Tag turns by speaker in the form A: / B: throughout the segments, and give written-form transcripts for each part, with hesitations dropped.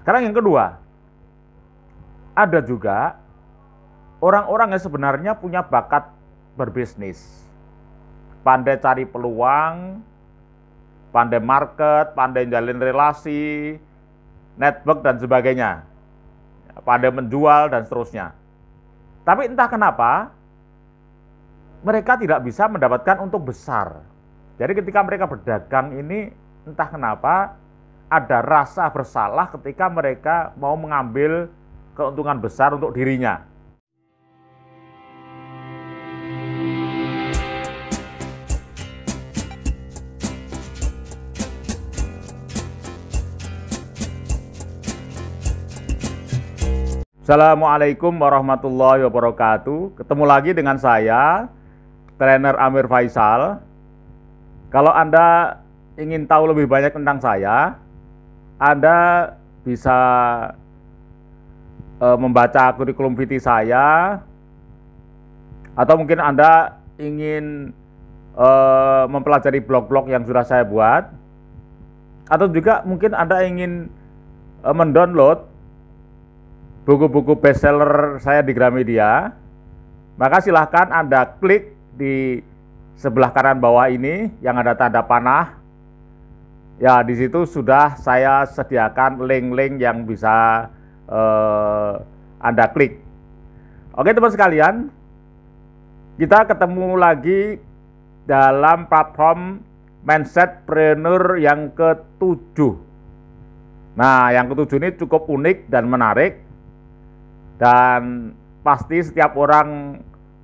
A: Sekarang yang kedua, ada juga orang-orang yang sebenarnya punya bakat berbisnis, pandai cari peluang, pandai market, pandai jalin relasi, network dan sebagainya, pandai menjual dan seterusnya. Tapi entah kenapa mereka tidak bisa mendapatkan untung besar. Jadi ketika mereka berdagang ini entah kenapa ada rasa bersalah ketika mereka mau mengambil keuntungan besar untuk dirinya. Assalamualaikum warahmatullahi wabarakatuh. Ketemu lagi dengan saya, Trainer Amir Faisal. Kalau Anda ingin tahu lebih banyak tentang saya, Anda bisa membaca kurikulum vitae saya, atau mungkin Anda ingin mempelajari blog-blog yang sudah saya buat, atau juga mungkin Anda ingin mendownload buku-buku bestseller saya di Gramedia, maka silahkan Anda klik di sebelah kanan bawah ini yang ada tanda panah. Ya, di situ sudah saya sediakan link-link yang bisa Anda klik. Oke teman sekalian, kita ketemu lagi dalam platform Mindsetpreneur yang ke-7. Nah, yang ke-7 ini cukup unik dan menarik, dan pasti setiap orang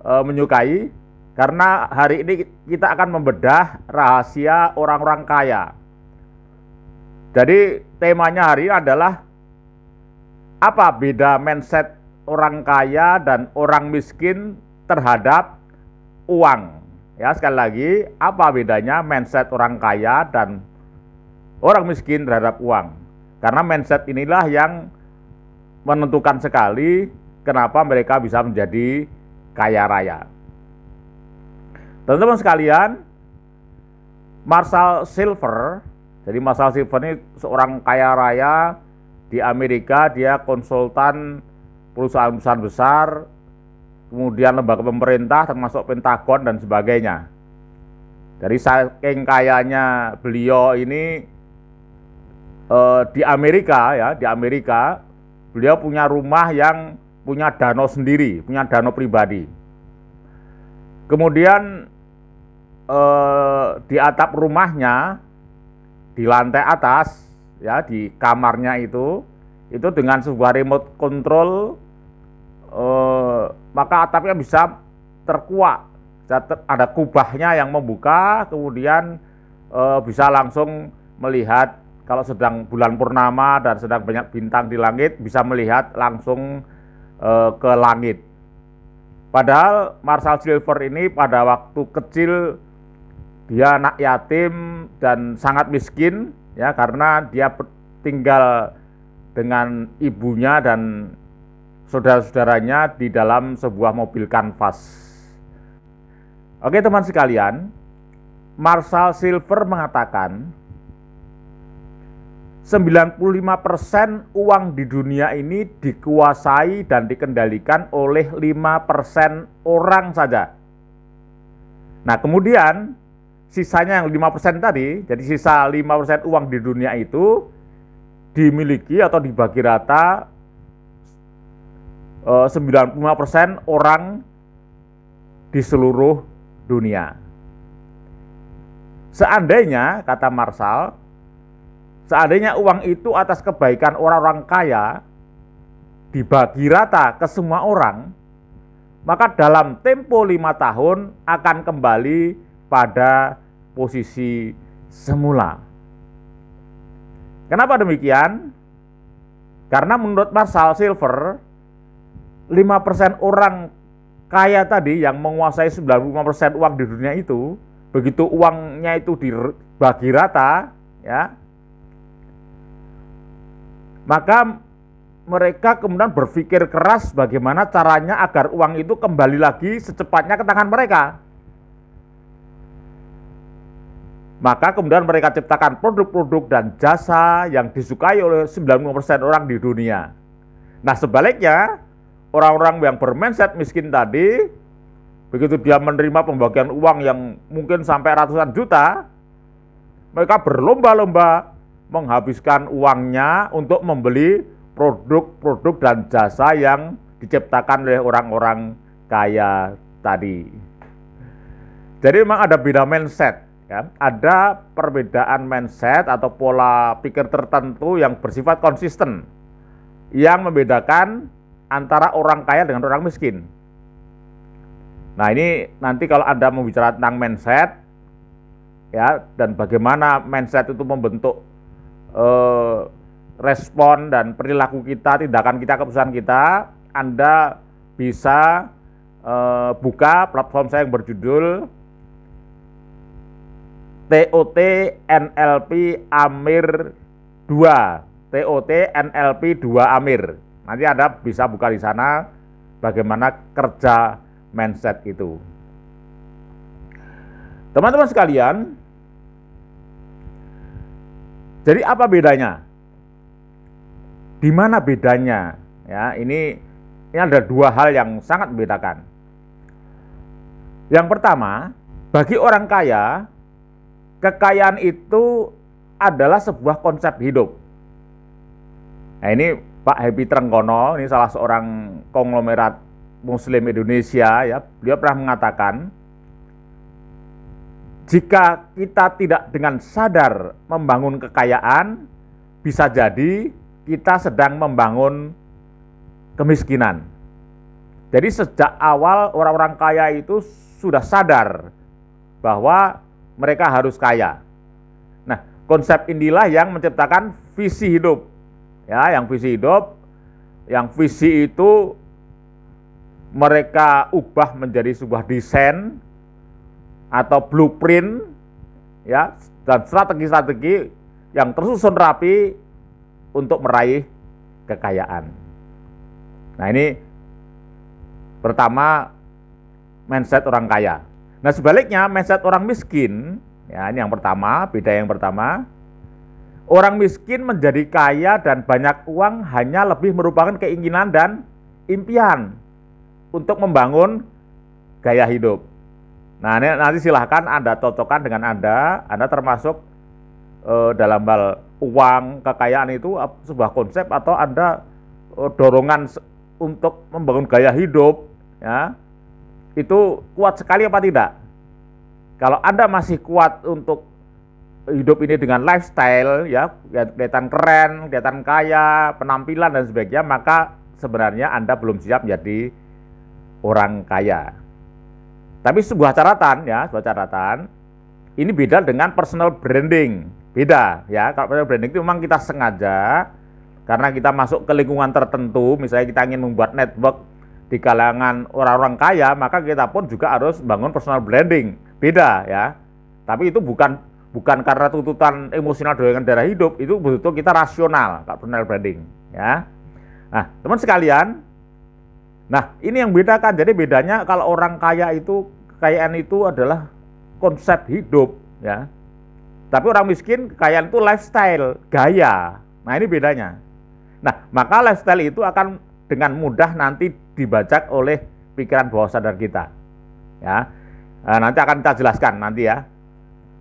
A: menyukai, karena hari ini kita akan membedah rahasia orang-orang kaya. Jadi temanya hari ini adalah apa beda mindset orang kaya dan orang miskin terhadap uang. Ya, sekali lagi, apa bedanya mindset orang kaya dan orang miskin terhadap uang? Karena mindset inilah yang menentukan sekali kenapa mereka bisa menjadi kaya raya. Teman-teman sekalian, Marshall Silver, jadi Marshall Silver ini seorang kaya raya di Amerika. Dia konsultan perusahaan-perusahaan besar, kemudian lembaga pemerintah termasuk Pentagon dan sebagainya. Dari saking kayanya beliau ini di Amerika, ya, di Amerika beliau punya rumah yang punya danau sendiri, punya danau pribadi. Kemudian di atap rumahnya, di lantai atas, ya, di kamarnya itu dengan sebuah remote control, maka atapnya bisa terkuak. Ada kubahnya yang membuka, kemudian bisa langsung melihat. Kalau sedang bulan purnama dan sedang banyak bintang di langit, bisa melihat langsung ke langit. Padahal Marshall Silver ini pada waktu kecil dia anak yatim dan sangat miskin, ya, karena dia tinggal dengan ibunya dan saudara-saudaranya di dalam sebuah mobil kanvas. Oke teman sekalian, Marshall Silver mengatakan 95% uang di dunia ini dikuasai dan dikendalikan oleh 5% orang saja. Nah, kemudian sisanya yang 5% tadi, jadi sisa 5% uang di dunia itu dimiliki atau dibagi rata 95% orang di seluruh dunia. Seandainya, kata Marshall, seandainya uang itu atas kebaikan orang-orang kaya dibagi rata ke semua orang, maka dalam tempo 5 tahun akan kembali pada posisi semula. Kenapa demikian? Karena menurut Marshall Silver, 5% orang kaya tadi yang menguasai 95% uang di dunia itu, begitu uangnya itu dibagi rata, ya, maka mereka kemudian berpikir keras bagaimana caranya agar uang itu kembali lagi secepatnya ke tangan mereka. Maka kemudian mereka ciptakan produk-produk dan jasa yang disukai oleh 90% orang di dunia. Nah sebaliknya, orang-orang yang bermindset miskin tadi, begitu dia menerima pembagian uang yang mungkin sampai ratusan juta, mereka berlomba-lomba menghabiskan uangnya untuk membeli produk-produk dan jasa yang diciptakan oleh orang-orang kaya tadi. Jadi memang ada beda mindset. Ya, ada perbedaan mindset atau pola pikir tertentu yang bersifat konsisten yang membedakan antara orang kaya dengan orang miskin. Nah ini nanti kalau Anda membicarakan tentang mindset ya, dan bagaimana mindset itu membentuk respon dan perilaku kita, tindakan kita, keputusan kita, Anda bisa buka platform saya yang berjudul TOT NLP Amir 2, TOT NLP 2 Amir. Nanti Anda bisa buka di sana bagaimana kerja mindset itu. Teman-teman sekalian, jadi apa bedanya? Di mana bedanya? Ya, ini ada dua hal yang sangat membedakan. Yang pertama, bagi orang kaya, kekayaan itu adalah sebuah konsep hidup. Nah ini Pak Happy Trenggono, ini salah seorang konglomerat Muslim Indonesia, ya, beliau pernah mengatakan, jika kita tidak dengan sadar membangun kekayaan, bisa jadi kita sedang membangun kemiskinan. Jadi sejak awal orang-orang kaya itu sudah sadar bahwa mereka harus kaya. Nah, konsep inilah yang menciptakan visi hidup. Ya, yang visi hidup, yang visi itu mereka ubah menjadi sebuah desain atau blueprint, ya, dan strategi-strategi yang tersusun rapi untuk meraih kekayaan. Nah, ini pertama mindset orang kaya. Nah sebaliknya mindset orang miskin, ya ini yang pertama, beda yang pertama, orang miskin menjadi kaya dan banyak uang hanya lebih merupakan keinginan dan impian untuk membangun gaya hidup. Nah ini nanti silahkan Anda cocokkan dengan Anda termasuk dalam hal uang, kekayaan itu sebuah konsep atau Anda dorongan untuk membangun gaya hidup, ya. Itu kuat sekali apa tidak? Kalau Anda masih kuat untuk hidup ini dengan lifestyle, ya, kelihatan keren, kelihatan kaya, penampilan dan sebagainya, maka sebenarnya Anda belum siap menjadi orang kaya. Tapi sebuah catatan, ya, sebuah catatan, ini beda dengan personal branding, beda, ya. Kalau personal branding itu memang kita sengaja karena kita masuk ke lingkungan tertentu, misalnya kita ingin membuat network di kalangan orang-orang kaya, maka kita pun juga harus bangun personal branding. Beda, ya. Tapi itu bukan karena tuntutan emosional dorongan darah hidup, itu betul-betul kita rasional, personal branding, ya. Nah, teman sekalian, nah ini yang bedakan. Jadi bedanya kalau orang kaya itu, kekayaan itu adalah konsep hidup, ya. Tapi orang miskin, kekayaan itu lifestyle, gaya. Nah ini bedanya. Nah, maka lifestyle itu akan dengan mudah nanti dibajak oleh pikiran bawah sadar kita, ya. Nanti akan kita jelaskan nanti, ya.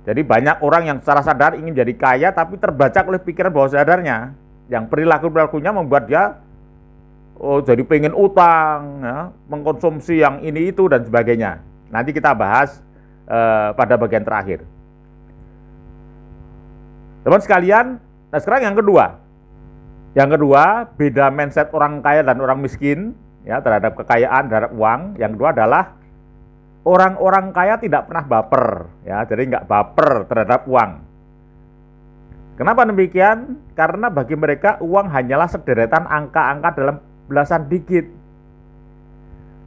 A: Jadi banyak orang yang secara sadar ingin jadi kaya tapi terbajak oleh pikiran bawah sadarnya, yang perilakunya membuat dia jadi pengen utang, ya, mengkonsumsi yang ini itu dan sebagainya. Nanti kita bahas pada bagian terakhir. Teman sekalian, nah sekarang yang kedua. Yang kedua, beda mindset orang kaya dan orang miskin, ya, terhadap kekayaan, terhadap uang. Yang kedua adalah orang-orang kaya tidak pernah baper, ya, jadi nggak baper terhadap uang. Kenapa demikian? Karena bagi mereka uang hanyalah sederetan angka-angka dalam belasan digit.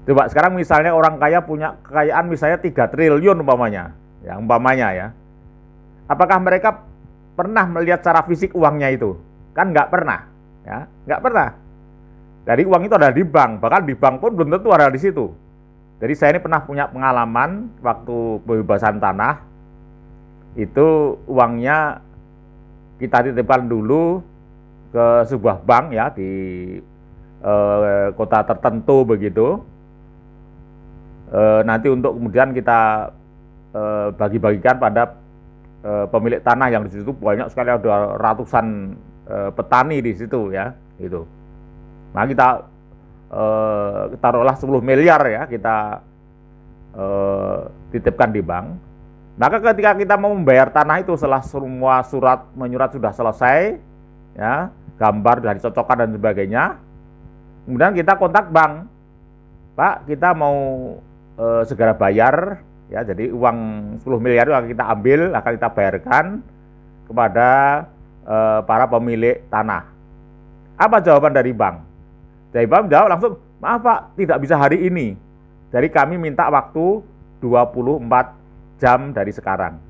A: Coba sekarang misalnya orang kaya punya kekayaan misalnya 3 triliun umpamanya, ya. Apakah mereka pernah melihat secara fisik uangnya itu? Kan nggak pernah, ya, nggak pernah. Jadi uang itu ada di bank, bahkan di bank pun belum tentu ada di situ. Jadi saya ini pernah punya pengalaman waktu pembebasan tanah. itu uangnya kita titipkan dulu ke sebuah bank ya di kota tertentu begitu. Nanti untuk kemudian kita bagi-bagikan pada pemilik tanah yang di situ banyak sekali, ada ratusan petani di situ ya, gitu. Nah kita taruhlah 10 miliar ya kita titipkan di bank. Maka ketika kita mau membayar tanah itu setelah semua surat menyurat sudah selesai, ya, gambar dari cocokkan dan sebagainya, kemudian kita kontak bank, Pak, kita mau segera bayar, ya, jadi uang 10 miliar itu akan kita ambil, akan kita bayarkan kepada para pemilik tanah. Apa jawaban dari bank? Dari bank jawab langsung, maaf Pak, tidak bisa hari ini. Jadi kami minta waktu 24 jam dari sekarang.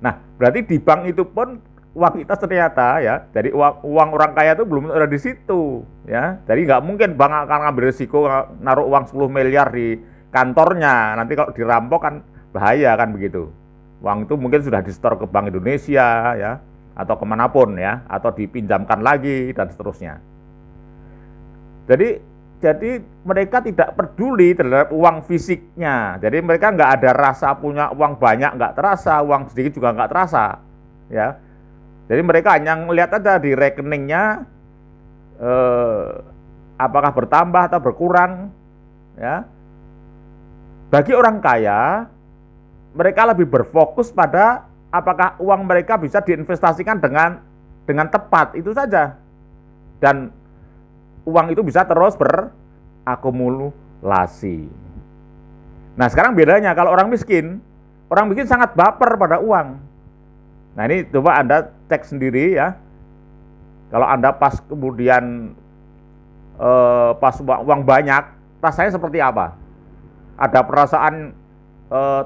A: Nah, berarti di bank itu pun uang kita ternyata ya, jadi uang orang kaya itu belum ada di situ ya. Jadi nggak mungkin bank akan ngambil risiko naruh uang 10 miliar di kantornya. Nanti kalau dirampok kan bahaya kan begitu. Uang itu mungkin sudah disetor ke Bank Indonesia ya, atau kemanapun ya, atau dipinjamkan lagi dan seterusnya. Jadi mereka tidak peduli terhadap uang fisiknya. Jadi mereka nggak ada rasa punya uang banyak, nggak terasa, uang sedikit juga nggak terasa, ya. Jadi mereka hanya melihat aja di rekeningnya apakah bertambah atau berkurang, ya. Bagi orang kaya, mereka lebih berfokus pada apakah uang mereka bisa diinvestasikan dengan tepat, itu saja. Dan uang itu bisa terus berakumulasi. Nah sekarang bedanya kalau orang miskin sangat baper pada uang. Nah ini coba Anda cek sendiri ya. Kalau Anda pas kemudian pas uang banyak, rasanya seperti apa? Ada perasaan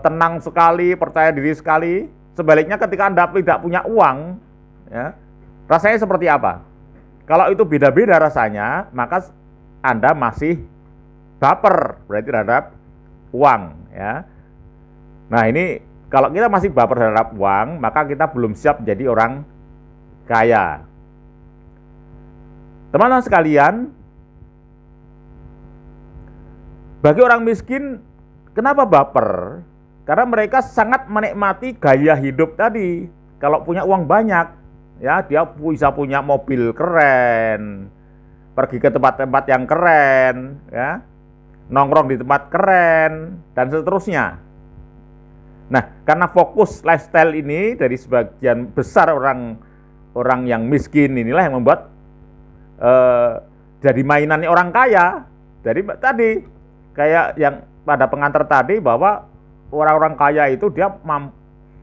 A: tenang sekali, percaya diri sekali. Sebaliknya ketika Anda tidak punya uang, ya, rasanya seperti apa? Kalau itu beda-beda rasanya, maka Anda masih baper berarti terhadap uang ya. Nah ini kalau kita masih baper terhadap uang, maka kita belum siap menjadi orang kaya. Teman-teman sekalian, bagi orang miskin, kenapa baper? Karena mereka sangat menikmati gaya hidup tadi. Kalau punya uang banyak, ya dia bisa punya mobil keren, pergi ke tempat-tempat yang keren, ya, nongkrong di tempat keren, dan seterusnya. Nah, karena fokus lifestyle ini dari sebagian besar orang yang miskin inilah yang membuat jadi mainannya orang kaya. Jadi tadi kayak yang pada pengantar tadi bahwa orang-orang kaya itu dia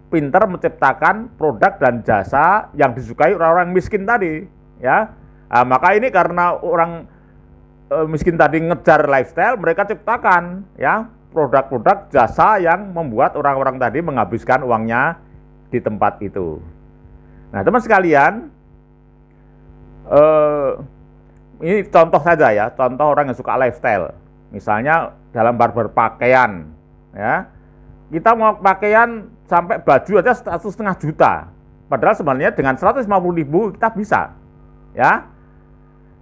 A: pintar menciptakan produk dan jasa yang disukai orang-orang miskin tadi, ya. Nah, maka ini karena orang miskin tadi ngejar lifestyle, mereka ciptakan ya produk-produk jasa yang membuat orang-orang tadi menghabiskan uangnya di tempat itu. Nah, teman sekalian, ini contoh saja ya, contoh orang yang suka lifestyle. Misalnya dalam berpakaian, ya. Kita mau pakaian sampai baju aja 1,5 juta. Padahal sebenarnya dengan 150.000 kita bisa. Ya.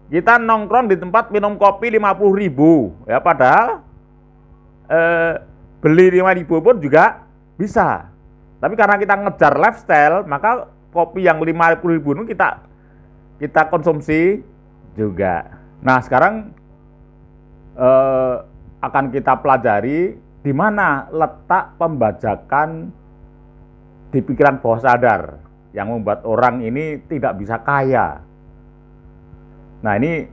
A: Kita nongkrong di tempat minum kopi 50.000, ya, padahal beli 5.000 pun juga bisa. Tapi karena kita ngejar lifestyle, maka kopi yang 50.000 itu kita konsumsi juga. Nah, sekarang akan kita pelajari di mana letak pembajakan di pikiran bawah sadar yang membuat orang ini tidak bisa kaya. Nah ini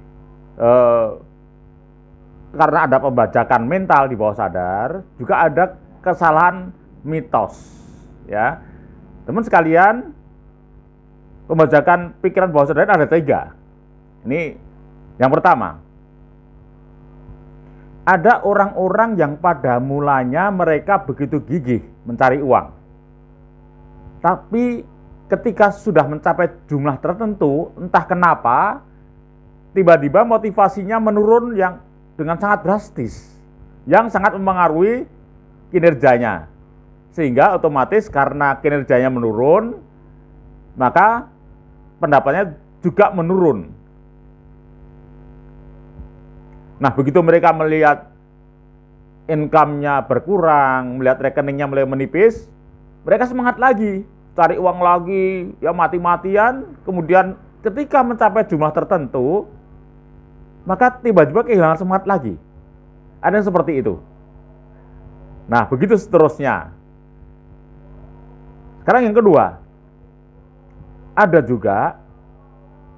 A: karena ada pembajakan mental di bawah sadar, juga ada kesalahan mitos. Ya, teman sekalian, pembajakan pikiran bawah sadar ada 3. Ini yang pertama. Ada orang-orang yang pada mulanya mereka begitu gigih mencari uang. Tapi ketika sudah mencapai jumlah tertentu, entah kenapa, tiba-tiba motivasinya menurun yang dengan sangat drastis, yang sangat mempengaruhi kinerjanya. sehingga otomatis karena kinerjanya menurun, maka pendapatannya juga menurun. Nah, begitu mereka melihat income-nya berkurang, melihat rekeningnya mulai menipis, mereka semangat lagi, cari uang lagi, ya mati-matian. Kemudian ketika mencapai jumlah tertentu, maka tiba-tiba kehilangan semangat lagi. Ada yang seperti itu. Nah, begitu seterusnya. Sekarang yang kedua, ada juga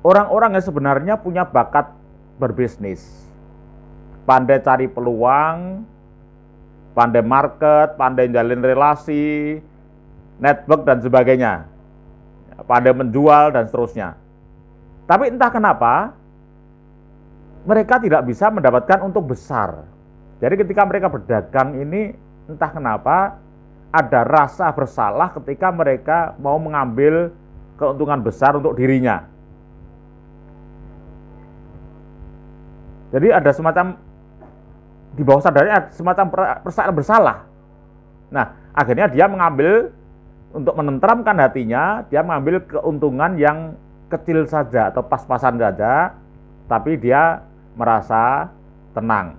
A: orang-orang yang sebenarnya punya bakat berbisnis, pandai cari peluang, pandai market, pandai jalin relasi, network dan sebagainya, pandai menjual dan seterusnya. Tapi entah kenapa mereka tidak bisa mendapatkan untung besar. Jadi ketika mereka berdagang ini, entah kenapa ada rasa bersalah ketika mereka mau mengambil keuntungan besar untuk dirinya. Jadi ada semacam di bawah sadarnya semacam perasaan bersalah. Nah, akhirnya dia mengambil, untuk menenteramkan hatinya, dia mengambil keuntungan yang kecil saja atau pas-pasan saja, tapi dia merasa tenang.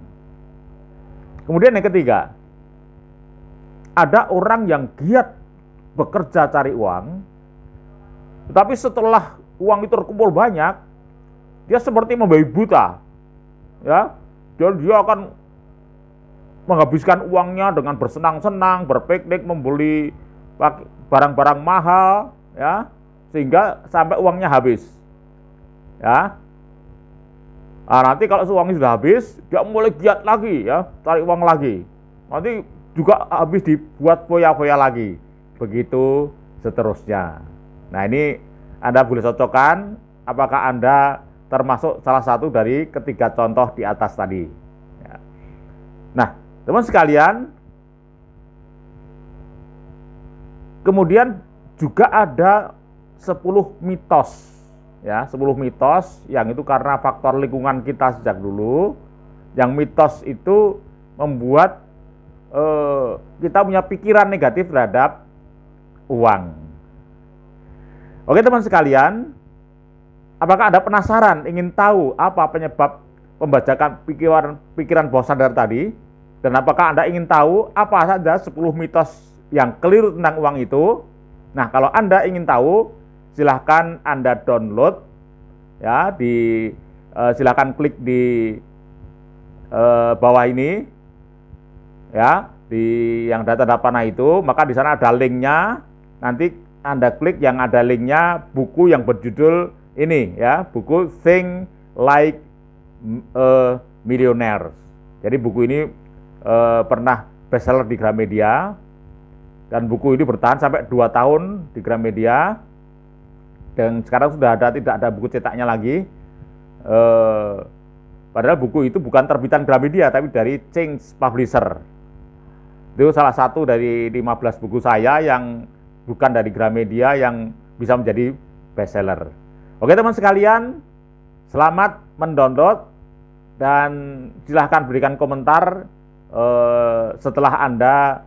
A: Kemudian yang ketiga, ada orang yang giat bekerja cari uang, tetapi setelah uang itu terkumpul banyak, dia seperti membabi buta, ya. Dan dia akan menghabiskan uangnya dengan bersenang-senang, berpiknik, membeli barang-barang mahal, ya, sehingga sampai uangnya habis, ya. Nah, nanti kalau uangnya sudah habis, dia mulai giat lagi, ya, cari uang lagi. Nanti juga habis dibuat foya-foya lagi, begitu seterusnya. Nah, ini Anda boleh cocokkan apakah Anda termasuk salah satu dari ketiga contoh di atas tadi. Ya. Nah, teman sekalian, kemudian juga ada 10 mitos, ya, 10 mitos yang itu karena faktor lingkungan kita sejak dulu, yang mitos itu membuat kita punya pikiran negatif terhadap uang. Oke teman sekalian, apakah Anda penasaran ingin tahu apa penyebab pembajakan pikiran bawah sadar tadi? Dan apakah Anda ingin tahu apa saja 10 mitos yang keliru tentang uang itu? Nah, kalau Anda ingin tahu, silahkan Anda download, ya, silahkan klik di bawah ini, ya, di yang data panah itu, maka di sana ada linknya. Nanti Anda klik yang ada linknya buku yang berjudul ini, ya, buku Think Like a Millionaire. Jadi buku ini pernah bestseller di Gramedia, dan buku ini bertahan sampai 2 tahun di Gramedia, dan sekarang sudah tidak ada buku cetaknya lagi. Padahal buku itu bukan terbitan Gramedia, tapi dari Change Publisher. Itu salah satu dari 15 buku saya yang bukan dari Gramedia yang bisa menjadi bestseller. Oke teman sekalian, selamat mendownload dan silahkan berikan komentar setelah Anda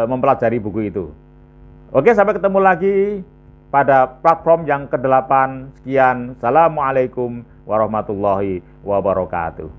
A: mempelajari buku itu. Oke, sampai ketemu lagi pada platform yang ke-8. Sekian, Assalamualaikum warahmatullahi wabarakatuh.